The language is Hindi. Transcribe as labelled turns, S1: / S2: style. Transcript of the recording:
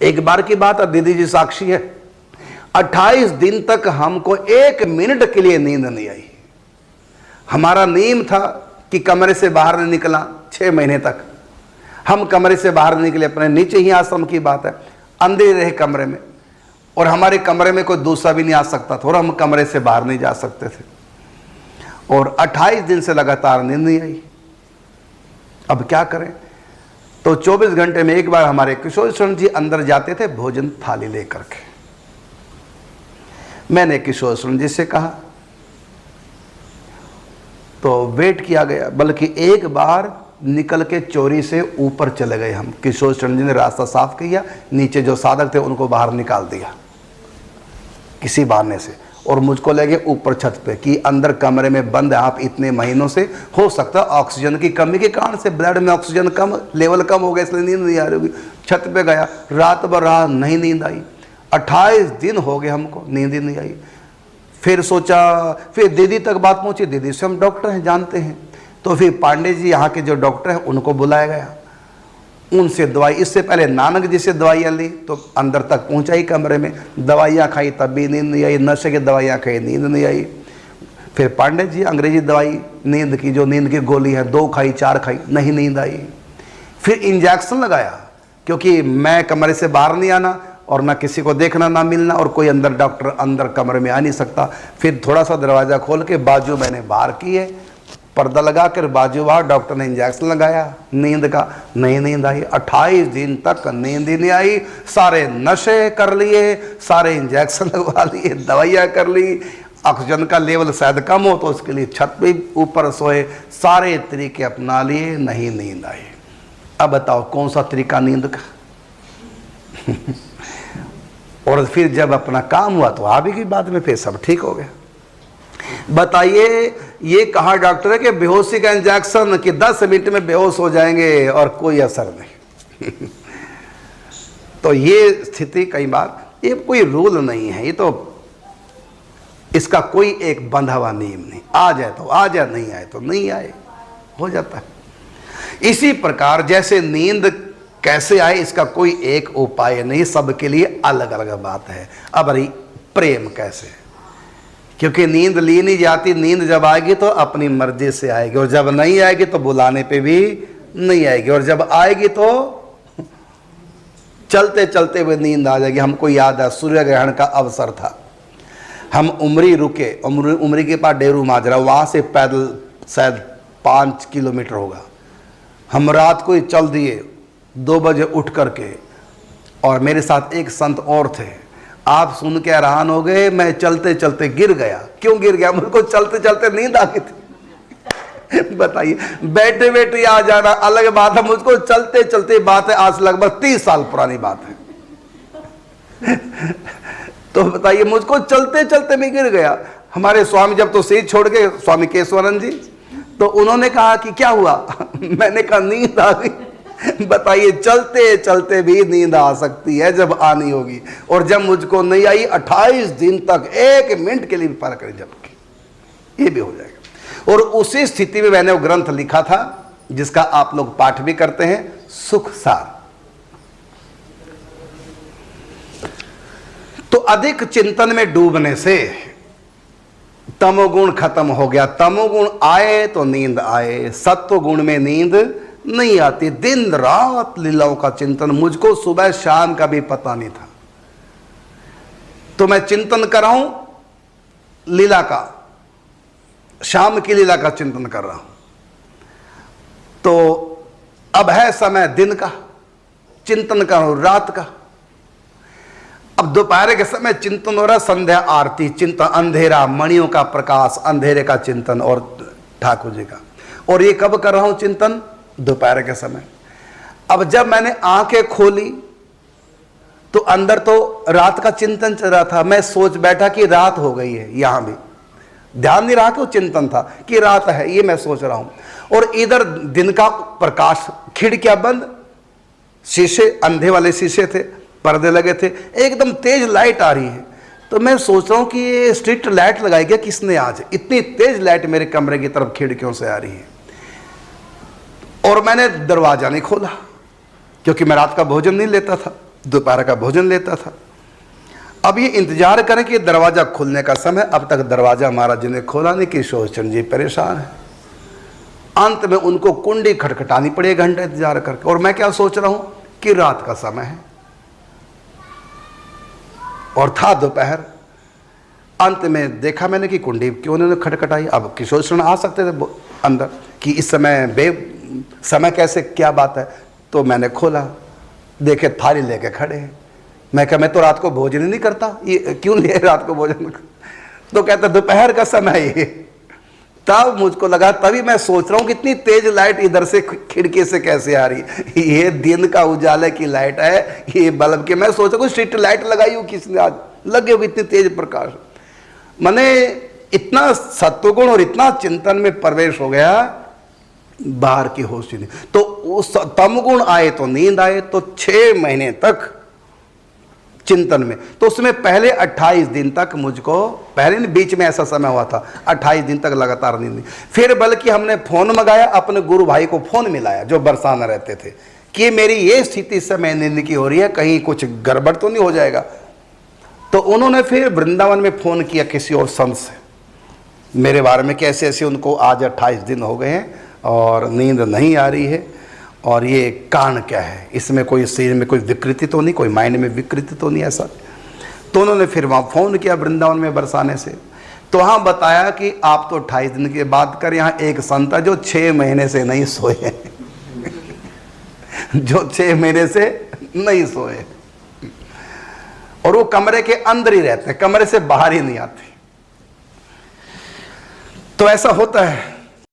S1: एक बार की बात है, दीदी जी साक्षी है, 28 दिन तक हमको 1 मिनट के लिए नींद नहीं आई। हमारा नियम था कि कमरे से बाहर नहीं निकला। 6 महीने तक हम कमरे से बाहर नहीं निकले। अपने नीचे ही आश्रम की बात है, अंधेरे रहे कमरे में, और हमारे कमरे में कोई दूसरा भी नहीं आ सकता था, और हम कमरे से बाहर नहीं जा सकते थे। और 28 दिन से लगातार नींद नहीं आई। अब क्या करें? तो 24 घंटे में एक बार हमारे किशोर शरण जी अंदर जाते थे भोजन थाली लेकर के। मैंने किशोर शरण जी से कहा तो वेट किया गया, बल्कि एक बार निकल के चोरी से ऊपर चले गए हम। किशोर शरण जी ने रास्ता साफ किया, नीचे जो साधक थे उनको बाहर निकाल दिया किसी बहाने से, और मुझको ले गए ऊपर छत पे कि अंदर कमरे में बंद है आप इतने महीनों से, हो सकता है ऑक्सीजन की कमी के कारण से ब्लड में ऑक्सीजन कम, लेवल कम हो गया, इसलिए नींद नहीं आ रही होगी। छत पे गया, रात भर रहा, नहीं नींद आई। 28 दिन हो गए हमको, नींद ही नहीं आई। फिर सोचा, फिर दीदी तक बात पहुंची, दीदी से हम डॉक्टर हैं, जानते हैं। तो फिर पांडे जी यहाँ के जो डॉक्टर हैं उनको बुलाया गया, उनसे दवाई, इससे पहले नानक जी से दवाइयाँ ली तो अंदर तक पहुँचाई कमरे में, दवाइयाँ खाई तब भी नींद नहीं आई, नशे की दवाइयाँ खाई नींद नहीं आई। फिर पांडे जी अंग्रेजी दवाई नींद की, जो नींद की गोली है, 2 खाई 4 खाई, नहीं नींद आई। फिर इंजेक्शन लगाया, क्योंकि मैं कमरे से बाहर नहीं आना और ना किसी को देखना ना मिलना, और कोई अंदर डॉक्टर अंदर कमरे में आ नहीं सकता। फिर थोड़ा सा दरवाज़ा खोल के बाजू मैंने बाहर किए, पर्दा लगा कर बाजू बाहर, डॉक्टर ने इंजेक्शन लगाया नींद का, नहीं नींद आई। 28 दिन तक नींद ही नहीं आई। सारे नशे कर लिए, सारे इंजेक्शन लगवा लिए, दवाइयाँ कर ली, ऑक्सीजन का लेवल शायद कम हो तो उसके लिए छत पे ऊपर सोए, सारे तरीके अपना लिए, नहीं नींद आई। अब बताओ कौन सा तरीका नींद का? और फिर जब अपना काम हुआ तो आ भी गई बाद में, फिर सब ठीक हो गया। बताइए ये कहा डॉक्टर है कि बेहोशी का इंजेक्शन कि 10 मिनट में बेहोश हो जाएंगे और कोई असर नहीं। तो ये स्थिति कई बार, ये कोई रूल नहीं है, ये तो इसका कोई एक बंधा हुआ नियम नहीं, आ जाए तो आ जाए, नहीं आए तो नहीं आए, हो जाता है। इसी प्रकार जैसे नींद कैसे आए इसका कोई एक उपाय नहीं, सबके लिए अलग अलग बात है। अब रही प्रेम कैसे, क्योंकि नींद ली नहीं जाती, नींद जब आएगी तो अपनी मर्जी से आएगी, और जब नहीं आएगी तो बुलाने पे भी नहीं आएगी, और जब आएगी तो चलते चलते हुए नींद आ जाएगी। हमको याद है सूर्य ग्रहण का अवसर था, हम उमरी रुके, उमरी के पास डेरू माजरा, वहाँ से पैदल शायद 5 किलोमीटर होगा। हम रात को ही चल दिए 2 बजे उठ करके, और मेरे साथ एक संत और थे। आप सुन के हैरान हो गए, मैं चलते चलते गिर गया। क्यों गिर गया? मुझको चलते चलते नींद आ गई थी। बताइए, बैठे बैठे आ जाना अलग बात है, मुझको चलते चलते बात है, आज लगभग 30 साल पुरानी बात है। तो बताइए, मुझको चलते चलते मैं गिर गया। हमारे स्वामी जब तो सीट छोड़ के, स्वामी केशवानंद जी, तो उन्होंने कहा कि क्या हुआ? मैंने कहा नींद आ गई। बताइए, चलते चलते भी नींद आ सकती है जब आनी होगी, और जब मुझको नहीं आई 28 दिन तक 1 मिनट के लिए भी पार करें जबकि, ये भी हो जाएगा। और उसी स्थिति में मैंने वो ग्रंथ लिखा था जिसका आप लोग पाठ भी करते हैं, सुख सार। तो अधिक चिंतन में डूबने से तमोगुण खत्म हो गया। तमोगुण आए तो नींद आए, सत्व गुण में नींद नहीं आती। दिन रात लीलाओं का चिंतन, मुझको सुबह शाम का भी पता नहीं था। तो मैं चिंतन कर रहा हूं लीला का, शाम की लीला का चिंतन कर रहा हूं। तो अब है समय दिन का, चिंतन कर रहा हूं रात का। अब दोपहर के समय चिंतन हो रहा, संध्या आरती चिंतन, अंधेरा, मणियों का प्रकाश, अंधेरे का चिंतन और ठाकुर जी का। और ये कब कर रहा हूं चिंतन? दोपहर के समय। अब जब मैंने आंखें खोली तो अंदर तो रात का चिंतन चल रहा था। मैं सोच बैठा कि रात हो गई है, यहां भी ध्यान नहीं रहा कि वो चिंतन था कि रात है, ये मैं सोच रहा हूं। और इधर दिन का प्रकाश, खिड़कियां बंद, शीशे अंधे वाले शीशे थे, पर्दे लगे थे, एकदम तेज लाइट आ रही है। तो मैं सोच रहा हूं कि ये स्ट्रीट लाइट लगाई क्या किसने आज, इतनी तेज लाइट मेरे कमरे की तरफ खिड़कियों से आ रही है। और मैंने दरवाजा नहीं खोला क्योंकि मैं रात का भोजन नहीं लेता था, दोपहर का भोजन लेता था। अब ये इंतजार करें कि दरवाज़ा खुलने का समय, अब तक दरवाज़ा महाराज जी ने खोला नहीं। किशोर चंद्र जी परेशान है। अंत में उनको कुंडी खटखटानी पड़ी, 1 घंटा इंतजार करके। और मैं क्या सोच रहा हूँ कि रात का समय है और था दोपहर। अंत में देखा मैंने कि कुंडी क्यों उन्होंने खटखटाई। अब किशोर चंद्र आ सकते थे अंदर कि इस समय समय कैसे, क्या बात है। तो मैंने खोला, देखे थाली लेके खड़े हैं। मैं कहा मैं तो रात को भोजन ही नहीं करता, ये क्यों लिए रात को भोजन। तो कहता दोपहर का समय ये। तब मुझको लगा, तभी मैं सोच रहा हूँ कितनी तेज लाइट इधर से खिड़की से कैसे आ रही। ये दिन का उजाले की लाइट है, ये बल्ब के। मैं सोच रहा हूँ स्ट्रीट लाइट लगाई हो किसने, आज लगे हुए इतनी तेज प्रकाश। मैंने इतना सत्वगुण और इतना चिंतन में प्रवेश हो गया, बाहर की होश ही नहीं। तो उस तमगुण आए तो नींद आए। तो 6 महीने तक चिंतन में, तो उसमें पहले 28 दिन तक मुझको, पहले नहीं बीच में ऐसा समय हुआ था 28 दिन तक लगातार नींद नहीं। फिर बल्कि हमने फोन मंगाया, अपने गुरु भाई को फोन मिलाया जो बरसाना रहते थे कि मेरी ये स्थिति इस समय नींद की हो रही है, कहीं कुछ गड़बड़ तो नहीं हो जाएगा। तो उन्होंने फिर वृंदावन में फोन किया किसी और संत से मेरे बारे में, कैसे ऐसे उनको आज 28 दिन हो गए हैं और नींद नहीं आ रही है, और ये कारण क्या है, इसमें कोई शरीर में कोई विकृति तो नहीं, कोई माइंड में विकृति तो नहीं ऐसा। तो उन्होंने फिर वहाँ फ़ोन किया वृंदावन में बरसाने से। तो वहाँ बताया कि आप तो 28 दिन के बाद कर, यहाँ एक संत है जो 6 महीने से नहीं सोए जो 6 महीने से नहीं सोए, और वो कमरे के अंदर ही रहते हैं, कमरे से बाहर ही नहीं आते। तो ऐसा होता है।